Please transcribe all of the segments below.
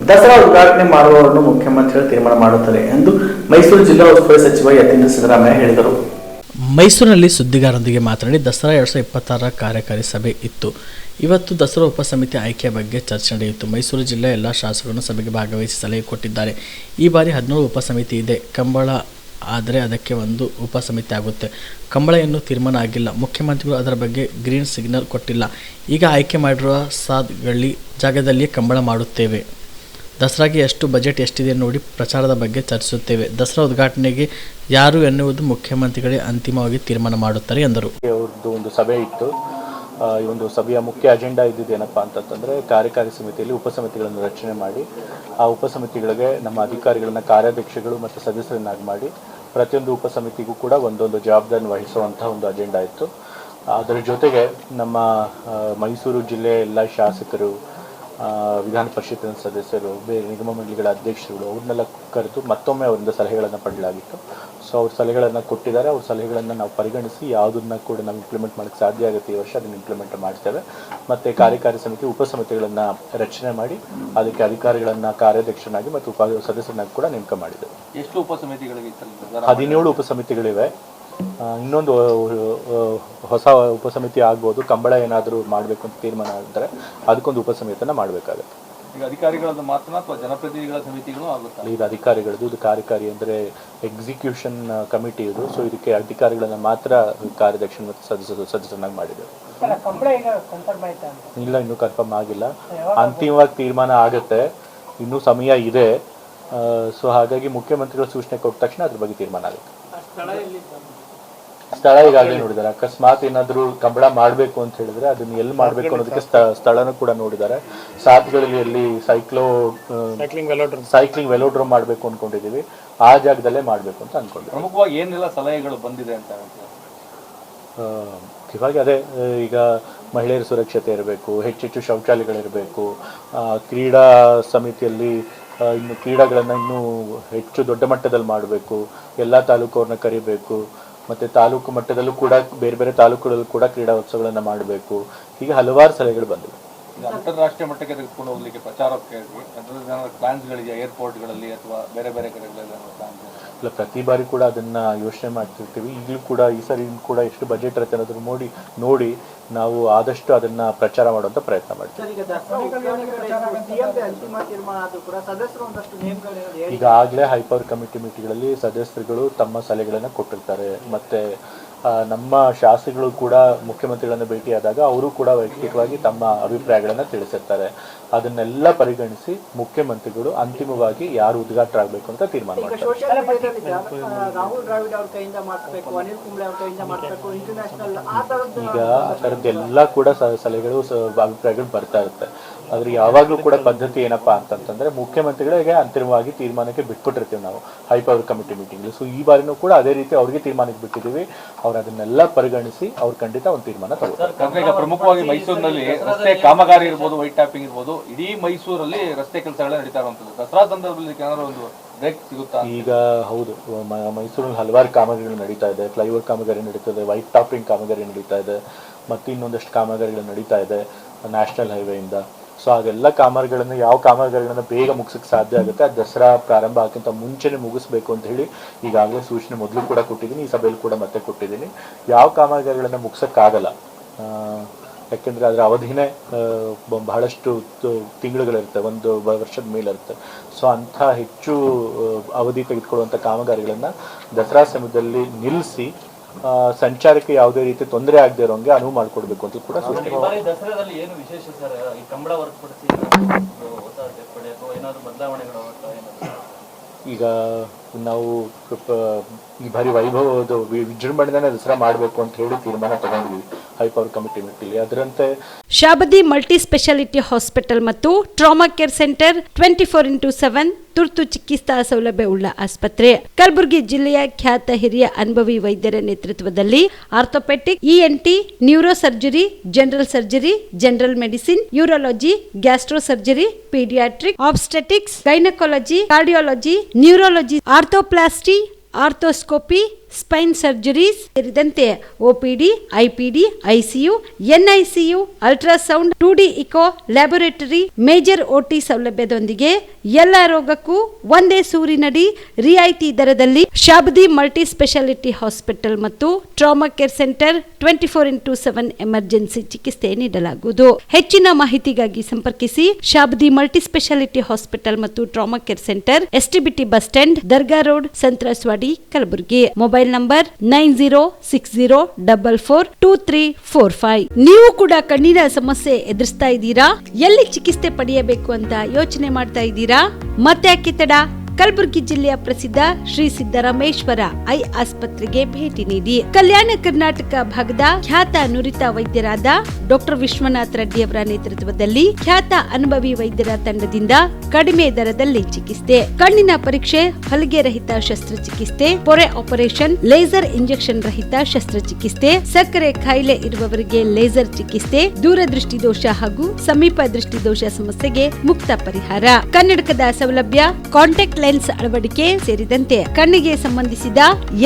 ದಸರಾ ಉದ್ಘಾಟನೆ ಮಾಡುವವರನ್ನು ಮುಖ್ಯಮಂತ್ರಿಗಳು ತೀರ್ಮಾನ ಮಾಡುತ್ತಾರೆ ಎಂದು ಮೈಸೂರು ಜಿಲ್ಲಾ ಉಸ್ತುವಾರಿ ಸಚಿವ ಯತೀಂದ್ರ ಸಿದ್ದರಾಮಯ್ಯ ಹೇಳಿದರು. ಮೈಸೂರಿನಲ್ಲಿ ಸುದ್ದಿಗಾರರೊಂದಿಗೆ ಮಾತನಾಡಿ ದಸರಾ 2026 ಕಾರ್ಯಕಾರಿ ಸಭೆ ಇತ್ತು. ಇವತ್ತು ದಸರಾ ಉಪಸಮಿತಿ ಆಯ್ಕೆಯ ಬಗ್ಗೆ ಚರ್ಚೆ ನಡೆಯಿತು. ಮೈಸೂರು ಜಿಲ್ಲೆಯ ಎಲ್ಲ ಶಾಸಕರನ್ನು ಸಭೆಗೆ ಭಾಗವಹಿಸಿ ಸಲಹೆ ಕೊಟ್ಟಿದ್ದಾರೆ. ಈ ಬಾರಿ 17 ಉಪಸಮಿತಿ ಇದೆ. ಕಂಬಳ ಆದರೆ ಅದಕ್ಕೆ ಒಂದು ಉಪಸಮಿತಿ ಆಗುತ್ತೆ. ಕಂಬಳ ಇನ್ನೂ ತೀರ್ಮಾನ ಆಗಿಲ್ಲ. ಮುಖ್ಯಮಂತ್ರಿಗಳು ಅದರ ಬಗ್ಗೆ ಗ್ರೀನ್ ಸಿಗ್ನಲ್ ಕೊಟ್ಟಿಲ್ಲ. ಈಗ ಆಯ್ಕೆ ಮಾಡಿರುವ ಜಾಗದಲ್ಲಿ ಕಂಬಳ ಮಾಡುತ್ತೇವೆ. ದಸರಾಗೆ ಎಷ್ಟು ಬಜೆಟ್ ಎಷ್ಟಿದೆ ನೋಡಿ ಪ್ರಚಾರದ ಬಗ್ಗೆ ಚರ್ಚಿಸುತ್ತೇವೆ. ದಸರಾ ಉದ್ಘಾಟನೆಗೆ ಯಾರು ಎನ್ನುವುದು ಮುಖ್ಯಮಂತ್ರಿಗಳೇ ಅಂತಿಮವಾಗಿ ತೀರ್ಮಾನ ಮಾಡುತ್ತಾರೆ ಎಂದರು. ಅವ್ರದ್ದು ಒಂದು ಸಭೆ ಇತ್ತು. ಈ ಒಂದು ಸಭೆಯ ಮುಖ್ಯ ಅಜೆಂಡಾ ಇದ್ದಿದ್ದೇನಪ್ಪ ಅಂತಂದರೆ ಕಾರ್ಯಕಾರಿ ಸಮಿತಿಯಲ್ಲಿ ಉಪಸಮಿತಿಗಳನ್ನು ರಚನೆ ಮಾಡಿ ಆ ಉಪಸಮಿತಿಗಳಿಗೆ ನಮ್ಮ ಅಧಿಕಾರಿಗಳನ್ನ ಕಾರ್ಯಾಧ್ಯಕ್ಷಗಳು ಮತ್ತು ಸದಸ್ಯರನ್ನಾಗಿ ಮಾಡಿ ಪ್ರತಿಯೊಂದು ಉಪಸಮಿತಿಗೂ ಕೂಡ ಒಂದೊಂದು ಜವಾಬ್ದಾರಿ ವಹಿಸುವಂಥ ಒಂದು ಅಜೆಂಡಾ ಇತ್ತು. ಅದರ ಜೊತೆಗೆ ನಮ್ಮ ಮೈಸೂರು ಜಿಲ್ಲೆಯ ಎಲ್ಲ ಶಾಸಕರು, ವಿಧಾನ ಪರಿಷತ್ತಿನ ಸದಸ್ಯರು, ಬೇರೆ ನಿಗಮ ಮಂಡಳಿಗಳ ಅಧ್ಯಕ್ಷರುಗಳು ಅವ್ರನ್ನೆಲ್ಲ ಕರೆದು ಮತ್ತೊಮ್ಮೆ ಅವರಿಂದ ಸಲಹೆಗಳನ್ನು ಪಡೆಯಲಾಗಿತ್ತು. ಸೊ ಅವ್ರ ಸಲಹೆಗಳನ್ನು ಕೊಟ್ಟಿದ್ದಾರೆ. ಅವ್ರ ಸಲಹೆಗಳನ್ನು ನಾವು ಪರಿಗಣಿಸಿ ಯಾವುದನ್ನ ಕೂಡ ನಾವು ಇಂಪ್ಲಿಮೆಂಟ್ ಮಾಡೋಕ್ಕೆ ಸಾಧ್ಯ ಆಗುತ್ತೆ ಈ ವರ್ಷ ಅದನ್ನು ಇಂಪ್ಲಿಮೆಂಟ್ ಮಾಡ್ತೇವೆ. ಮತ್ತು ಕಾರ್ಯಕಾರಿ ಸಮಿತಿ ಉಪಸಮಿತಿಗಳನ್ನು ರಚನೆ ಮಾಡಿ ಅದಕ್ಕೆ ಅಧಿಕಾರಿಗಳನ್ನು ಕಾರ್ಯಾಧ್ಯಕ್ಷನಾಗಿ ಮತ್ತು ಸದಸ್ಯರನ್ನಾಗಿ ಕೂಡ ನೇಮಕ ಮಾಡಿದ್ದೇವೆ. ಎಷ್ಟು ಉಪಸಮಿತಿಗಳಿವೆ? 17 ಉಪಸಮಿತಿಗಳಿವೆ. ಇನ್ನೊಂದು ಹೊಸ ಉಪಸಮಿತಿ ಆಗ್ಬೋದು. ಕಂಬಳ ಏನಾದರೂ ಮಾಡಬೇಕು ಅಂತ ತೀರ್ಮಾನ ಆದರೆ ಅದಕ್ಕೊಂದು ಉಪಸಮಿತಿಯನ್ನು ಮಾಡಬೇಕಾಗುತ್ತೆ. ಈಗ ಅಧಿಕಾರಿಗಳದ್ದು ಮಾತ್ರ ಅಥವಾ ಜನಪ್ರತಿನಿಧಿಗಳ ಸಮಿತಿಗಳು ಆಗುತ್ತೆ? ಇದು ಅಧಿಕಾರಿಗಳದ್ದು. ಇದು ಕಾರ್ಯಕಾರಿ ಅಂದರೆ ಎಕ್ಸಿಕ್ಯೂಷನ್ ಕಮಿಟಿ ಇದು. ಸೊ ಇದಕ್ಕೆ ಅಧಿಕಾರಿಗಳನ್ನು ಮಾತ್ರ ಕಾರ್ಯಾಧ್ಯಕ್ಷ ಮತ್ತು ಸದಸ್ಯರನ್ನಾಗಿ ಮಾಡಿದ್ದೇವೆ. ಇಲ್ಲ, ಇನ್ನೂ ಕನ್ಫರ್ಮ್ ಆಗಿಲ್ಲ. ಅಂತಿಮವಾಗಿ ತೀರ್ಮಾನ ಆಗುತ್ತೆ. ಇನ್ನೂ ಸಮಯ ಇದೆ. ಸೊ ಹಾಗಾಗಿ ಮುಖ್ಯಮಂತ್ರಿಗಳ ಸೂಚನೆ ಕೊಟ್ಟ ತಕ್ಷಣ ಅದ್ರ ಬಗ್ಗೆ ತೀರ್ಮಾನ ಆಗುತ್ತೆ. ಸ್ಥಳ ಈಗಾಗಲೇ ನೋಡಿದ್ದಾರೆ. ಅಕಸ್ಮಾತ್ ಏನಾದರೂ ಕಂಬಳ ಮಾಡಬೇಕು ಅಂತ ಹೇಳಿದ್ರೆ ಅದನ್ನು ಎಲ್ಲಿ ಮಾಡಬೇಕು ಅನ್ನೋದಕ್ಕೆ ಸ್ಥಳನೂ ಕೂಡ ನೋಡಿದ್ದಾರೆ. ಸಾತ್ಗಳಲ್ಲಿ ಎಲ್ಲಿ ಸೈಕ್ಲಿಂಗ್ ವೆಲೋಡ್ರೋಮ್ ಮಾಡಬೇಕು ಅಂದ್ಕೊಂಡಿದ್ದೀವಿ. ಆ ಜಾಗದಲ್ಲೇ ಮಾಡಬೇಕು ಅಂತ ಅಂದ್ಕೊಂಡಿದ್ದೀವಿ. ಪ್ರಮುಖವಾಗಿ ಏನೆಲ್ಲ ಸಲಹೆಗಳು ಬಂದಿದೆ ಅಂತ ಇವಾಗ ಅದೇ, ಈಗ ಮಹಿಳೆಯರ ಸುರಕ್ಷತೆ ಇರಬೇಕು, ಹೆಚ್ಚೆಚ್ಚು ಶೌಚಾಲಯಗಳಿರಬೇಕು, ಕ್ರೀಡಾ ಸಮಿತಿಯಲ್ಲಿ ಇನ್ನು ಕ್ರೀಡೆಗಳನ್ನು ಇನ್ನೂ ಹೆಚ್ಚು ದೊಡ್ಡ ಮಟ್ಟದಲ್ಲಿ ಮಾಡಬೇಕು, ಎಲ್ಲ ತಾಲೂಕವ್ರನ್ನ ಕರಿಬೇಕು, ಮತ್ತು ತಾಲೂಕು ಮಟ್ಟದಲ್ಲೂ ಕೂಡ ಬೇರೆ ಬೇರೆ ತಾಲೂಕುಗಳಲ್ಲೂ ಕೂಡ ಕ್ರೀಡೋತ್ಸವಗಳನ್ನು ಮಾಡಬೇಕು. ಹೀಗೆ ಹಲವಾರು ಸಲಹೆಗಳು ಬಂದಿವೆ. ಅಂತಾರಾಷ್ಟ್ರೀಯ ಮಟ್ಟಕ್ಕೆ ತೆಗೆದುಕೊಂಡು ಹೋಗ್ಲಿಕ್ಕೆ ಪ್ರಚಾರಕ್ಕೆ ಪ್ಲಾನ್ಸ್ಗಳಿದೆಯಾ ಏರ್ಪೋರ್ಟ್ಗಳಲ್ಲಿ ಅಥವಾ ಬೇರೆ ಬೇರೆ ಕಡೆಗಳಲ್ಲಿ? ಇಲ್ಲ, ಪ್ರತಿ ಬಾರಿ ಕೂಡ ಅದನ್ನು ಯೋಚನೆ ಮಾಡ್ತಿರ್ತೀವಿ. ಈಗಲೂ ಕೂಡ ಈ ಸರಿ ಕೂಡ ಎಷ್ಟು ಬಜೆಟ್ ಇರುತ್ತೆ ಅನ್ನೋದ್ರ ನೋಡಿ ನಾವು ಆದಷ್ಟು ಅದನ್ನು ಪ್ರಚಾರ ಮಾಡುವಂಥ ಪ್ರಯತ್ನ ಮಾಡ್ತೀವಿ. ಈಗಾಗಲೇ ಹೈಪವರ್ ಕಮಿಟಿ ಮೀಟಿಂಗ್ಗಳಲ್ಲಿ ಸದಸ್ಯರುಗಳು ತಮ್ಮ ಸಲಹೆಗಳನ್ನು ಕೊಟ್ಟಿರ್ತಾರೆ. ಮತ್ತು ನಮ್ಮ ಶಾಸಕರು ಕೂಡ ಮುಖ್ಯಮಂತ್ರಿಗಳನ್ನು ಭೇಟಿಯಾದಾಗ ಅವರು ಕೂಡ ವೈಯಕ್ತಿಕವಾಗಿ ತಮ್ಮ ಅಭಿಪ್ರಾಯಗಳನ್ನು ತಿಳಿಸಿರ್ತಾರೆ. ಅದನ್ನೆಲ್ಲ ಪರಿಗಣಿಸಿ ಮುಖ್ಯಮಂತ್ರಿಗಳು ಅಂತಿಮವಾಗಿ ಯಾರು ಉದ್ಘಾಟಕರಾಗಬೇಕು ಅಂತ ತೀರ್ಮಾನ ಮಾಡ್ತಾರೆ. ಈಗ ಆ ಥರದ್ದೆಲ್ಲ ಕೂಡ ಸಲಹೆಗಳು ಅಭಿಪ್ರಾಯಗಳು ಬರ್ತಾ ಇರುತ್ತೆ. ಆದರೆ ಯಾವಾಗಲೂ ಕೂಡ ಪದ್ಧತಿ ಏನಪ್ಪಾ ಅಂತಂತಂದ್ರೆ ಮುಖ್ಯಮಂತ್ರಿಗಳಿಗೆ ಅಂತಿಮವಾಗಿ ತೀರ್ಮಾನಕ್ಕೆ ಬಿಟ್ಬಿಟ್ಟಿರ್ತೀವಿ ನಾವು ಹೈಪವರ್ ಕಮಿಟಿ ಮೀಟಿಂಗ್. ಸೊ ಈ ಬಾರಿನೂ ಕೂಡ ಅದೇ ರೀತಿ ಅವ್ರಿಗೆ ತೀರ್ಮಾನಕ್ಕೆ ಬಿಟ್ಟಿದ್ದೀವಿ. ಅವ್ರು ಅದನ್ನೆಲ್ಲ ಪರಿಗಣಿಸಿ ಅವ್ರು ಖಂಡಿತ ಒಂದು ತೀರ್ಮಾನ ತಗೊಳ್ತಾರೆ. ಈಗ ಪ್ರಮುಖವಾಗಿ ಮೈಸೂರಿನಲ್ಲಿ ರಸ್ತೆ ಕಾಮಗಾರಿ ಇರ್ಬೋದು, ವೈಟ್ ಟ್ಯಾಪಿಂಗ್ ಇರ್ಬೋದು, ಇಡೀ ಮೈಸೂರಲ್ಲಿ ರಸ್ತೆ ಕೆಲಸಗಳು ನಡೀತಾ ಇರುವಂಥದ್ದು. ದಸರಾ ಸಂದರ್ಭದಲ್ಲಿ ಏನಾದ್ರು ಒಂದು ಬ್ರೇಕ್ ಸಿಗುತ್ತಾ? ಈಗ ಹೌದು, ಮೈಸೂರಲ್ಲಿ ಹಲವಾರು ಕಾಮಗಾರಿಗಳು ನಡೀತಾ ಇದೆ. ಫ್ಲೈಓವರ್ ಕಾಮಗಾರಿ ನಡೀತಾ ಇದೆ, ವೈಟ್ ಟಾಪಿಂಗ್ ಕಾಮಗಾರಿ ನಡೀತಾ ಇದೆ, ಮತ್ತು ಇನ್ನೊಂದಷ್ಟು ಕಾಮಗಾರಿಗಳು ನಡೀತಾ ಇದೆ ನ್ಯಾಷನಲ್ ಹೈವೇಯಿಂದ. ಸೊ ಅದೆಲ್ಲ ಯಾವ ಕಾಮಗಾರಿಗಳನ್ನು ಬೇಗ ಮುಗಿಸೋಕ್ಕೆ ಸಾಧ್ಯ ಆಗುತ್ತೆ ಅದು ದಸರಾ ಪ್ರಾರಂಭ ಆಗಕ್ಕಿಂತ ಮುಂಚೆನೇ ಮುಗಿಸ್ಬೇಕು ಅಂತ ಹೇಳಿ ಈಗಾಗಲೇ ಸೂಚನೆ ಮೊದಲು ಕೂಡ ಕೊಟ್ಟಿದ್ದೀನಿ. ಈ ಸಭೆಯಲ್ಲಿ ಕೂಡ ಮತ್ತೆ ಕೊಟ್ಟಿದ್ದೀನಿ. ಯಾವ ಕಾಮಗಾರಿಗಳನ್ನು ಮುಗಿಸೋಕ್ಕಾಗಲ್ಲ, ಯಾಕೆಂದರೆ ಅದರ ಅವಧಿನೇ ಬಹಳಷ್ಟು ತಿಂಗಳುಗಳಿರುತ್ತೆ, ಒಂದು ವರ್ಷದ ಮೇಲಿರುತ್ತೆ. ಸೊ ಅಂಥ ಹೆಚ್ಚು ಅವಧಿ ತೆಗೆದುಕೊಳ್ಳುವಂಥ ಕಾಮಗಾರಿಗಳನ್ನು ದಸರಾ ಸಮಯದಲ್ಲಿ ನಿಲ್ಲಿಸಿ ಸಂಚಾರಕ್ಕೆ ಯಾವುದೇ ರೀತಿ ತೊಂದರೆ ಆಗದೆ ಇರೋಂಗೆ ಅನುವು ಮಾಡಿಕೊಡ್ಬೇಕು ಅಂತ ಕೂಡ ಸೂಚನೆ. ದಸರಾದಲ್ಲಿ ಏನು ವಿಶೇಷ ಸರ್? ಈ ಕಂಬಳ ಹೊರತುಪಡಿಸಿ ಏನಾದರೂ ಬದಲಾವಣೆಗಳು? ಈಗ ನಾವು ಈ ಬಾರಿ ವೈಭವದ ವಿಜೃಂಭಣೆನೇ ದಸರಾ ಮಾಡಬೇಕು ಅಂತ ಹೇಳಿ ತೀರ್ಮಾನ ತಗೊಂಡಿದ್ವಿ ಹೈಪವರ್ ಕಮಿಟಿ ಮೀಟಿಂಗ್. ಅದರಂತೆ ಶಾಬದಿ ಮಲ್ಟಿ ಸ್ಪೆಷಾಲಿಟಿ ಹಾಸ್ಪಿಟಲ್ ಮತ್ತು ಟ್ರಾಮಾ ಕೇರ್ ಸೆಂಟರ್ 24x7 ತುರ್ತು ಚಿಕಿತ್ಸಾ ಸೌಲಭ್ಯವುಳ್ಳ ಆಸ್ಪತ್ರೆ. ಕಲಬುರಗಿ ಜಿಲ್ಲೆಯ ಖ್ಯಾತ ಹಿರಿಯ ಅನುಭವಿ ವೈದ್ಯರ ನೇತೃತ್ವದಲ್ಲಿ orthopaedic, ENT, neuro surgery, general surgery, general medicine, urology, gastro surgery, paediatric, obstetrics, gynaecology, cardiology, neurology, arthroplasty, arthroscopy, spine surgeries ಸೇರಿದಂತೆ OPD, IPD, ICU, NICU, ultrasound, 2D echo, laboratory, major OT ಸೌಲಭ್ಯದೊಂದಿಗೆ ಎಲ್ಲ ರೋಗಕ್ಕೂ ಒಂದೇ ಸೂರಿನಡಿ ರಿಯಾಯಿತಿ ದರದಲ್ಲಿ ಶಾಬದಿ ಮಲ್ಟಿ ಸ್ಪೆಷಾಲಿಟಿ ಹಾಸ್ಪಿಟಲ್ ಮತ್ತು trauma care centre 24x7 emergency ಚಿಕಿತ್ಸೆ ನೀಡಲಾಗುವುದು. ಹೆಚ್ಚಿನ ಮಾಹಿತಿಗಾಗಿ ಸಂಪರ್ಕಿಸಿ ಶಾಬದಿ ಮಲ್ಟಿ ಸ್ಪೆಷಾಲಿಟಿ ಹಾಸ್ಪಿಟಲ್ ಮತ್ತು trauma care centre, STBT bus stand, Dargah road, ಸಂತ್ರಸ್ವಾಡಿ, Kalaburagi. Mobile number 9060442345. ನೀವು ಕೂಡ ಕಣ್ಣಿನ ಸಮಸ್ಯೆ ಎದುರಿಸ್ತಾ ಇದ್ದೀರಾ? ಎಲ್ಲಿ ಚಿಕಿತ್ಸೆ ಪಡೆಯಬೇಕು ಅಂತ ಯೋಚನೆ ಮಾಡ್ತಾ ಇದ್ದೀರಾ? ಮತ್ತೆ ಯಾಕೆ ತಡ? ಕಲಬುರಗಿ ಜಿಲ್ಲೆಯ ಪ್ರಸಿದ್ಧ ಶ್ರೀ ಸಿದ್ದರಾಮೇಶ್ವರ ಐ ಆಸ್ಪತ್ರೆಗೆ ಭೇಟಿ ನೀಡಿ ಕಲ್ಯಾಣ ಕರ್ನಾಟಕ ಭಾಗದ ಖ್ಯಾತ ನುರಿತ ವೈದ್ಯರಾದ ಡಾಕ್ಟರ್ ವಿಶ್ವನಾಥ್ ರೆಡ್ಡಿ ಅವರ ನೇತೃತ್ವದಲ್ಲಿ ಖ್ಯಾತ ಅನುಭವಿ ವೈದ್ಯರ ತಂಡದಿಂದ ಕಡಿಮೆ ದರದಲ್ಲಿ ಚಿಕಿತ್ಸೆ, ಕಣ್ಣಿನ ಪರೀಕ್ಷೆ, ಹೊಲಿಗೆ ರಹಿತ ಶಸ್ತ್ರಚಿಕಿತ್ಸೆ, ಪೊರೆ ಆಪರೇಷನ್, ಲೇಸರ್ ಇಂಜೆಕ್ಷನ್ ರಹಿತ ಶಸ್ತ್ರಚಿಕಿತ್ಸೆ, ಸಕ್ಕರೆ ಕಾಯಿಲೆ ಇರುವವರಿಗೆ ಲೇಸರ್ ಚಿಕಿತ್ಸೆ, ದೂರದೃಷ್ಟಿ ದೋಷ ಹಾಗೂ ಸಮೀಪ ದೃಷ್ಟಿ ದೋಷ ಸಮಸ್ಯೆಗೆ ಮುಕ್ತ ಪರಿಹಾರ, ಕನ್ನಡಕದ ಸೌಲಭ್ಯ, ಕಾಂಟ್ಯಾಕ್ಟ್ ಲೆನ್ಸ್ ಅಳವಡಿಕೆ ಸೇರಿದಂತೆ ಕಣ್ಣಿಗೆ ಸಂಬಂಧಿಸಿದ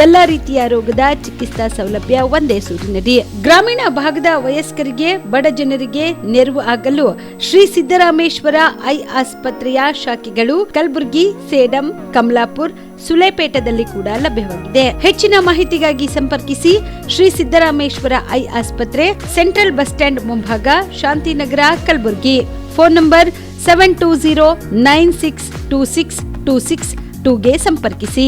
ಎಲ್ಲಾ ರೀತಿಯ ರೋಗದ ಚಿಕಿತ್ಸಾ ಸೌಲಭ್ಯ ಒಂದೇ ಸೂರಿನಡಿ. ಗ್ರಾಮೀಣ ಭಾಗದ ವಯಸ್ಕರಿಗೆ, ಬಡ ಜನರಿಗೆ ನೆರವು ಆಗಲು ಶ್ರೀ ಸಿದ್ದರಾಮೇಶ್ವರ ಐ ಆಸ್ಪತ್ರೆಯ ಶಾಖೆಗಳು ಕಲಬುರಗಿ, ಸೇಡಂ, ಕಮಲಾಪುರ್, ಸುಲೇಪೇಟದಲ್ಲಿ ಕೂಡ ಲಭ್ಯವಾಗಿದೆ. ಹೆಚ್ಚಿನ ಮಾಹಿತಿಗಾಗಿ ಸಂಪರ್ಕಿಸಿ ಶ್ರೀ ಸಿದ್ದರಾಮೇಶ್ವರ ಐ ಆಸ್ಪತ್ರೆ, ಸೆಂಟ್ರಲ್ ಬಸ್ ಸ್ಟ್ಯಾಂಡ್ ಮುಂಭಾಗ, ಶಾಂತಿನಗರ, ಕಲಬುರಗಿ. ಫೋನ್ ನಂಬರ್ 720962626 2ಗೆ ಸಂಪರ್ಕಿಸಿ.